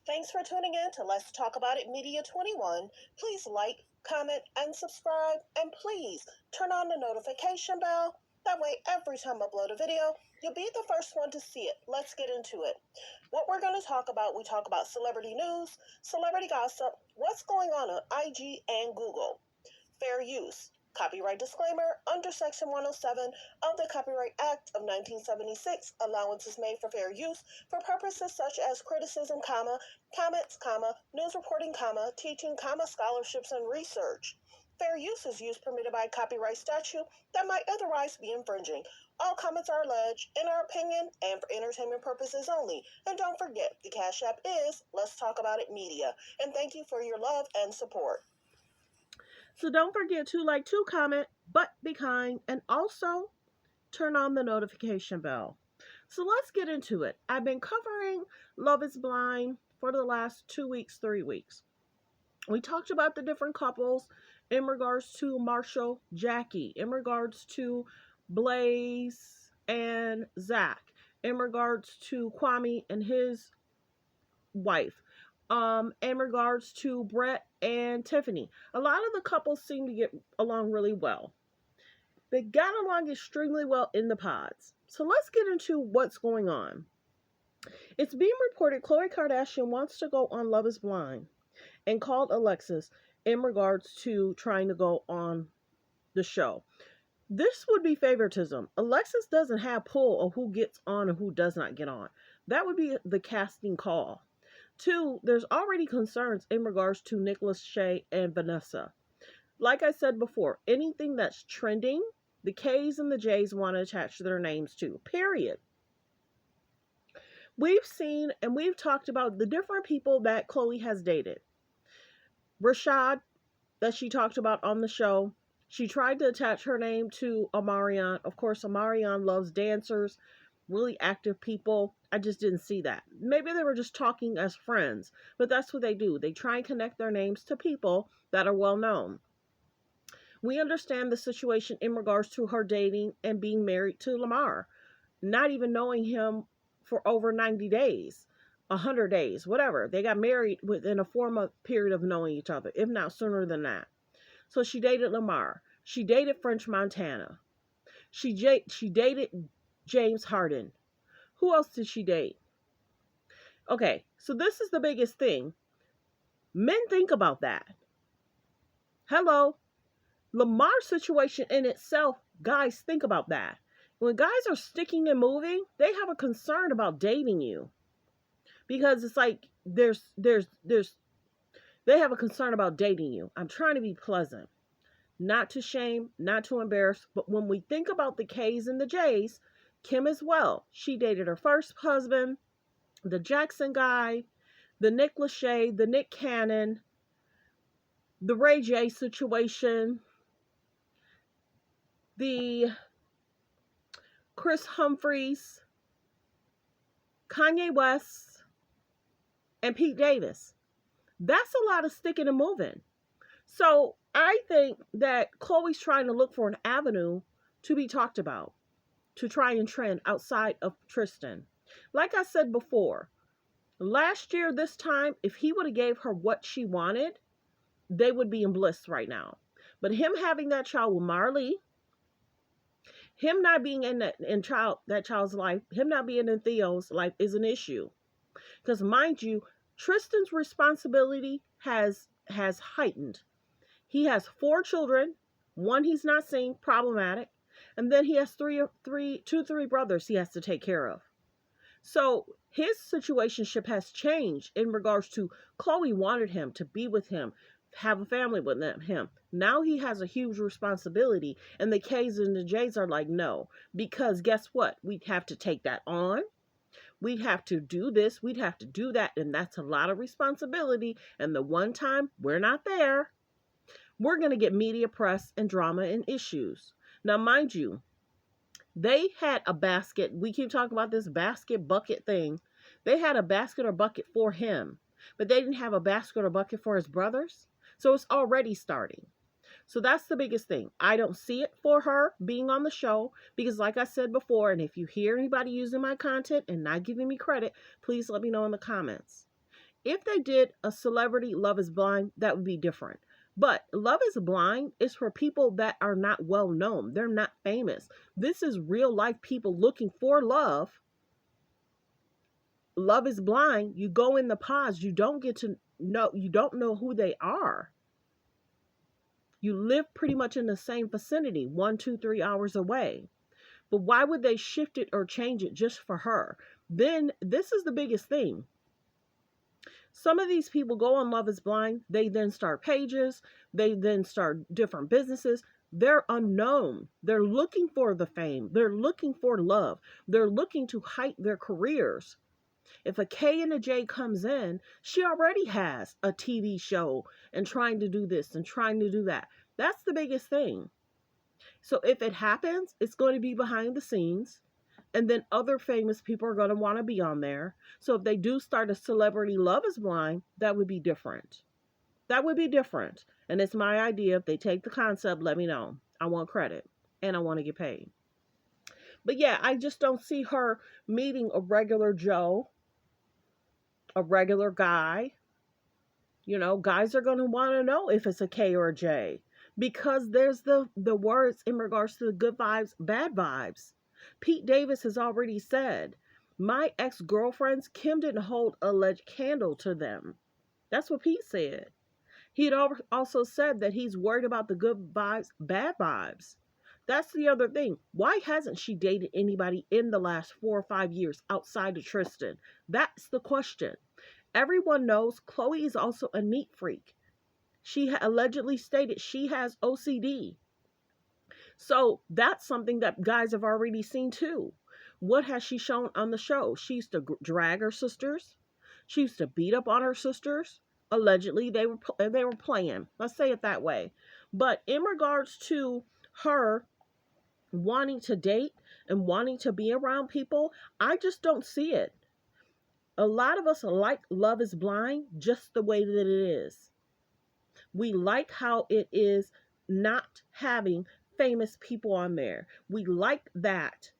Thanks for tuning in to Let's Talk About It Media 21. Please like, comment, and subscribe. And please turn on the notification bell. That way, every time I upload a video, you'll be the first one to see it. Let's get into it. What we're going to talk about, we talk about celebrity news, celebrity gossip, what's going on IG and Google, fair use, copyright disclaimer, under Section 107 of the Copyright Act of 1976, allowances made for fair use for purposes such as criticism, comments, news reporting, teaching, scholarships, and research. Fair use is use permitted by copyright statute that might otherwise be infringing. All comments are alleged, in our opinion, and for entertainment purposes only. And don't forget, the Cash App is Let's Talk About It Media. And thank you for your love and support. So don't forget to like, to comment, but be kind, and also turn on the notification bell. So let's get into it. I've been covering Love is Blind for the last 2 weeks, 3 weeks. We talked about the different couples in regards to Marshall, Jackie, in regards to Blaze and Zach, in regards to Kwame and his wife, in regards to Brett and Tiffany. A lot of the couples seem to get along really well. They got along extremely well in the pods. So let's get into what's going on. It's being reported Khloe Kardashian wants to go on Love is Blind and called Alexis in regards to trying to go on the show. This would be favoritism. Alexis doesn't have pull of who gets on and who does not get on. That would be the casting call. 2, there's already concerns in regards to Nicholas, Shay, and Vanessa. Like I said before, anything that's trending, the K's and the J's want to attach their names to, period. We've seen and we've talked about the different people that Khloe has dated. Rashad, that she talked about on the show, she tried to attach her name to Omarion. Of course, Omarion loves dancers, really active people. I just didn't see that. Maybe they were just talking as friends, but that's what they do. They try and connect their names to people that are well known. We understand the situation in regards to her dating and being married to Lamar, not even knowing him for over 90 days, 100 days, whatever. They got married within a 4-month period of knowing each other, if not sooner than that. So she dated Lamar. She dated French Montana. She dated James Harden. Who else did she date? Okay, so this is the biggest thing. Men think about that. Hello. Lamar's situation in itself, guys, think about that. When guys are sticking and moving, they have a concern about dating you. Because it's like they have a concern about dating you. I'm trying to be pleasant. Not to shame, not to embarrass, but when we think about the K's and the J's, Kim as well. She dated her first husband, the Jackson guy, the Nick Lachey, the Nick Cannon, the Ray J situation, the Chris Humphries, Kanye West, and Pete Davis. That's a lot of sticking and moving. So I think that Khloe's trying to look for an avenue to be talked about, to try and trend outside of Tristan. Like I said before, last year this time, if he would have gave her what she wanted, they would be in bliss right now. But him having that child with Marley, him not being in that child's life, him not being in Theo's life is an issue. Because mind you, Tristan's responsibility has heightened. He has 4 children, 1 he's not seeing, problematic. And then he has 3 brothers he has to take care of. So his situationship has changed in regards to Khloe wanted him to be with him, have a family with him. Now he has a huge responsibility, and the K's and the J's are like, no, because guess what? We'd have to take that on. We'd have to do this. We'd have to do that, and that's a lot of responsibility. And the one time we're not there, we're going to get media press and drama and issues. Now, mind you, they had a basket. We keep talking about this basket bucket thing. They had a basket or bucket for him, but they didn't have a basket or bucket for his brothers. So it's already starting. So that's the biggest thing. I don't see it for her being on the show because, like I said before, and if you hear anybody using my content and not giving me credit, please let me know in the comments. If they did a celebrity Love is Blind, that would be different. But Love is Blind is for people that are not well known. They're not famous. This is real life people looking for love. Love is Blind. You go in the pods, you don't get to know, you don't know who they are. You live pretty much in the same vicinity, 1, 2, 3 hours away. But why would they shift it or change it just for her? Then this is the biggest thing. Some of these people go on Love is Blind. They then start pages. They then start different businesses. They're unknown. They're looking for the fame. They're looking for love. They're looking to height their careers. If a K and a J comes in, she already has a TV show and trying to do this and trying to do that. That's the biggest thing. So if it happens, it's going to be behind the scenes. And then other famous people are going to want to be on there. So if they do start a celebrity Love is Blind, that would be different. That would be different. And it's my idea. If they take the concept, let me know. I want credit and I want to get paid. But yeah, I just don't see her meeting a regular Joe, a regular guy. You know, guys are going to want to know if it's a K or a J because there's the words in regards to the good vibes, bad vibes. Pete Davis has already said, my ex-girlfriends, Kim didn't hold a lead candle to them. That's what Pete said. He had also said that he's worried about the good vibes, bad vibes. That's the other thing. Why hasn't she dated anybody in the last 4 or 5 years outside of Tristan? That's the question. Everyone knows Khloe is also a neat freak. She allegedly stated she has OCD. So that's something that guys have already seen too. What has she shown on the show? She used to drag her sisters. She used to beat up on her sisters. Allegedly, they were playing. Let's say it that way. But in regards to her wanting to date and wanting to be around people, I just don't see it. A lot of us like Love is Blind just the way that it is. We like how it is not having famous people on there. We like that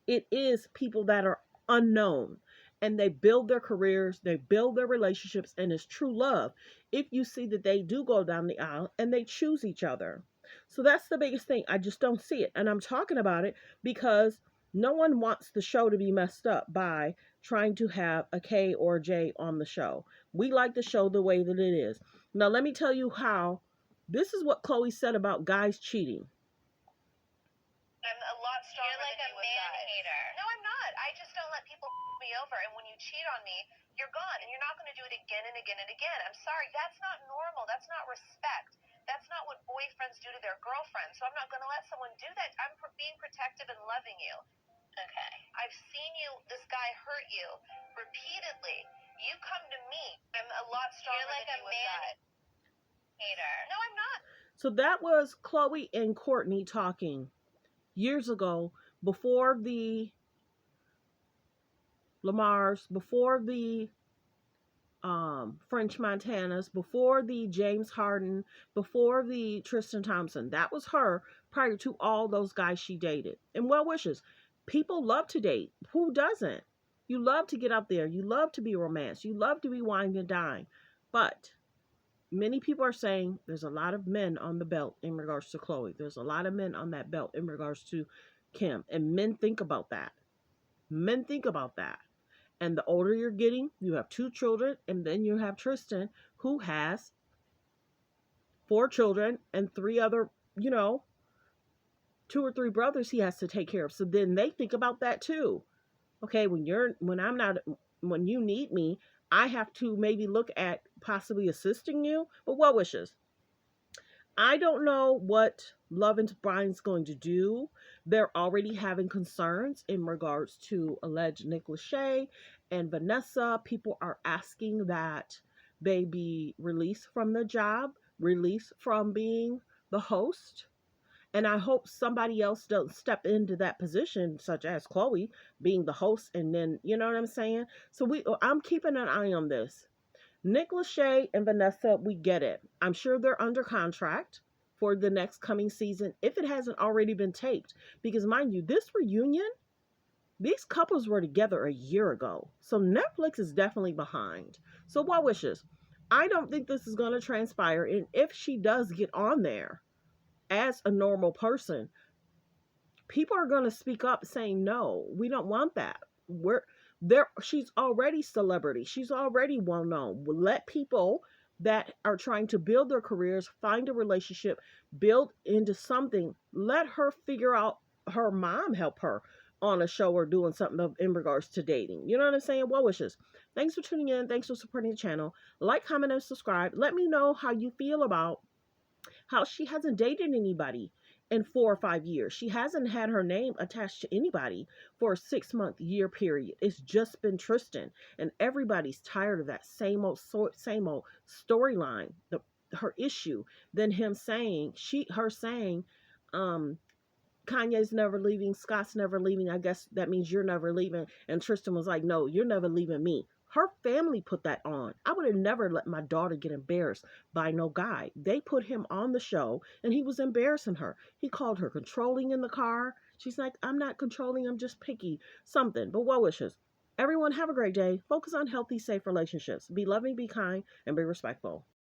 it is people that are unknown and they build their careers, they build their relationships, and it's true love if you see that they do go down the aisle and they choose each other. So that's the biggest thing. I just don't see it. And I'm talking about it because no one wants the show to be messed up by trying to have a K or a J on the show. We like the show the way that it is. Now, let me tell you how. This is what Khloe said about guys cheating. I'm a lot stronger. You're like a man hater. No, I'm not. I just don't let people me over. And when you cheat on me, you're gone. And you're not going to do it again and again and again. I'm sorry. That's not normal. That's not respect. That's not what boyfriends do to their girlfriends. So I'm not going to let someone do that. I'm being protective and loving you. Okay. I've seen this guy hurt you repeatedly. You come to me. I'm a lot stronger than you with that. You're like a man hater. No, I'm not. So that was Khloe and Courtney talking years ago, before the Lamars, before the French Montanas, before the James Harden, before the Tristan Thompson. That was her prior to all those guys she dated. And well wishes. People love to date. Who doesn't? You love to get out there. You love to be romanced. You love to be wined and dined. But many people are saying there's a lot of men on the belt in regards to Khloe. There's a lot of men on that belt in regards to Kim. And men think about that. Men think about that. And the older you're getting, you have 2 children, and then you have Tristan, who has 4 children and 3 other, 2 or 3 brothers he has to take care of. So then they think about that too. Okay, when you need me, I have to maybe look at possibly assisting you. But well wishes. I don't know what Love and Brian's going to do. They're already having concerns in regards to alleged Nick Lachey and Vanessa. People are asking that they be released from the job, released from being the host. And I hope somebody else doesn't step into that position, such as Khloe being the host, and then you know what I'm saying. So I'm keeping an eye on this. Nick Lachey and Vanessa, we get it. I'm sure they're under contract for the next coming season if it hasn't already been taped. Because, mind you, this reunion, these couples were together a year ago. So Netflix is definitely behind. So, well wishes. I don't think this is going to transpire. And if she does get on there as a normal person, people are going to speak up saying, no, we don't want that. We're there. She's already celebrity. She's already well known. Let people that are trying to build their careers find a relationship, build into something. Let her figure out, her mom help her on a show or doing something in regards to dating. You know what I'm saying? Well wishes. Thanks for tuning in. Thanks for supporting the channel. Like, comment, and subscribe. Let me know how you feel about how she hasn't dated anybody in 4 or 5 years. She hasn't had her name attached to anybody for a 6 month year period. It's just been Tristan, and everybody's tired of that same old storyline. Her issue, then him saying her saying, um, Kanye's never leaving, Scott's never leaving. I guess that means you're never leaving. And Tristan was like, no, you're never leaving me. Her family put that on. I would have never let my daughter get embarrassed by no guy. They put him on the show and he was embarrassing her. He called her controlling in the car. She's like, I'm not controlling, I'm just picky. Something. But well wishes. Everyone have a great day. Focus on healthy, safe relationships. Be loving, be kind, and be respectful.